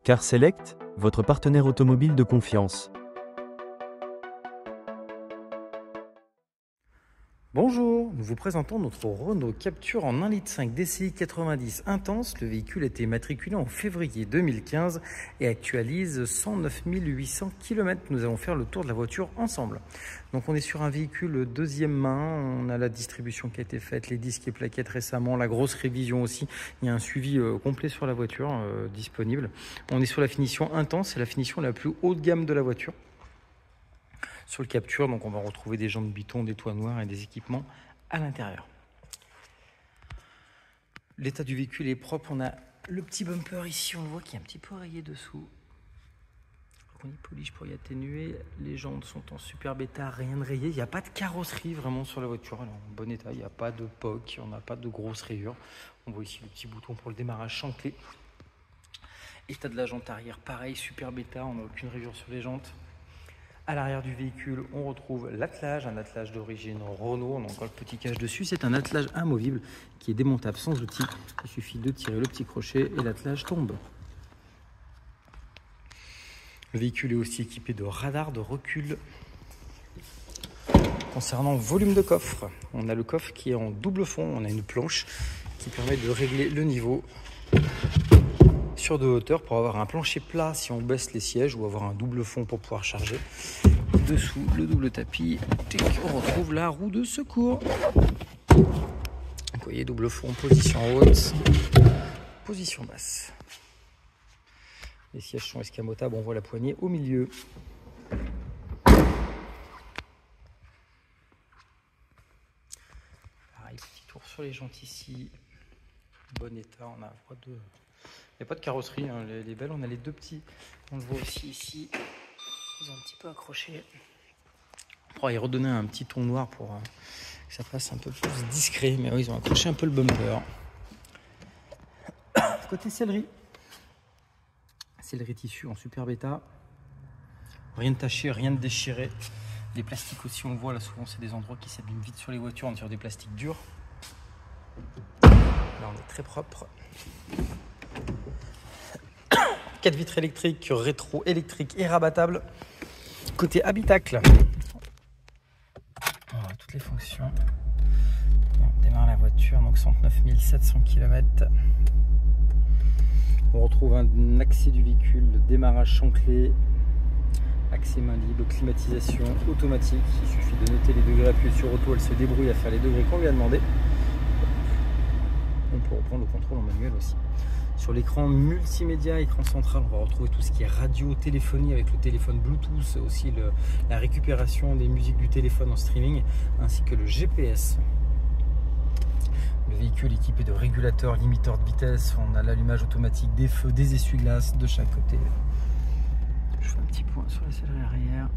Car Select, votre partenaire automobile de confiance. Bonjour, nous vous présentons notre Renault Captur en 1,5 litre DCI 90 Intense. Le véhicule a été matriculé en février 2015 et actualise 109 800 km. Nous allons faire le tour de la voiture ensemble. Donc on est sur un véhicule deuxième main, on a la distribution qui a été faite, les disques et plaquettes récemment, la grosse révision aussi. Il y a un suivi complet sur la voiture disponible. On est sur la finition Intense, c'est la finition la plus haut de gamme de la voiture. Sur le Captur, donc on va retrouver des jantes Biton, des toits noirs et des équipements à l'intérieur. L'état du véhicule est propre. On a le petit bumper ici, on le voit qui est un petit peu rayé dessous. On y polish pour y atténuer. Les jantes sont en super état, rien de rayé. Il n'y a pas de carrosserie vraiment sur la voiture. Elle est en bon état, il n'y a pas de POC, on n'a pas de grosses rayures. On voit ici le petit bouton pour le démarrage chantelé. État de la jante arrière, pareil, super état, on n'a aucune rayure sur les jantes. À l'arrière du véhicule, on retrouve l'attelage, un attelage d'origine Renault. On a encore le petit cache dessus. C'est un attelage amovible qui est démontable sans outil. Il suffit de tirer le petit crochet et l'attelage tombe. Le véhicule est aussi équipé de radars de recul. Concernant le volume de coffre, on a le coffre qui est en double fond. On a une planche qui permet de régler le niveau sur de hauteur pour avoir un plancher plat si on baisse les sièges ou avoir un double fond pour pouvoir charger. Dessous le double tapis, on retrouve la roue de secours. Vous voyez, double fond, position haute, position basse. Les sièges sont escamotables, on voit la poignée au milieu. Pareil, petit tour sur les jantes ici. Bon état, on a pas de... Il n'y a pas de carrosserie, hein. Les belles, on a les deux petits, on le voit aussi ici, ils ont un petit peu accroché. On pourra y redonner un petit ton noir pour que ça fasse un peu plus discret, mais oui, ils ont accroché un peu le bumper. Côté sellerie tissu en super état, rien de taché, rien de déchiré. Les plastiques aussi, on le voit là, souvent c'est des endroits qui s'abîment vite sur les voitures, on est sur des plastiques durs. Là on est très propre. 4 vitres électriques, rétro électrique et rabattable. Côté habitacle, on voit toutes les fonctions. On démarre la voiture, donc 109 700 km. On retrouve un accès du véhicule, le démarrage chantelé, accès main libre, climatisation automatique. Il suffit de noter les degrés, appuyer sur auto, elle se débrouille à faire les degrés qu'on lui a demandé. On peut reprendre le contrôle en manuel aussi. Sur l'écran multimédia, écran central, on va retrouver tout ce qui est radio, téléphonie avec le téléphone Bluetooth, aussi la récupération des musiques du téléphone en streaming, ainsi que le GPS. Le véhicule équipé de régulateurs, limiteurs de vitesse, on a l'allumage automatique des feux, des essuie-glaces de chaque côté. Je fais un petit point sur la sellerie arrière.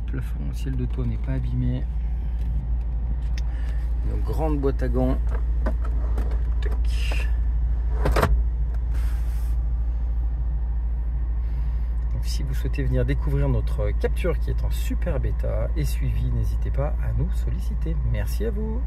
Le plafond, le ciel de toit n'est pas abîmé. Une grande boîte à gants. Donc, si vous souhaitez venir découvrir notre Captur qui est en super bêta et suivi, n'hésitez pas à nous solliciter. Merci à vous.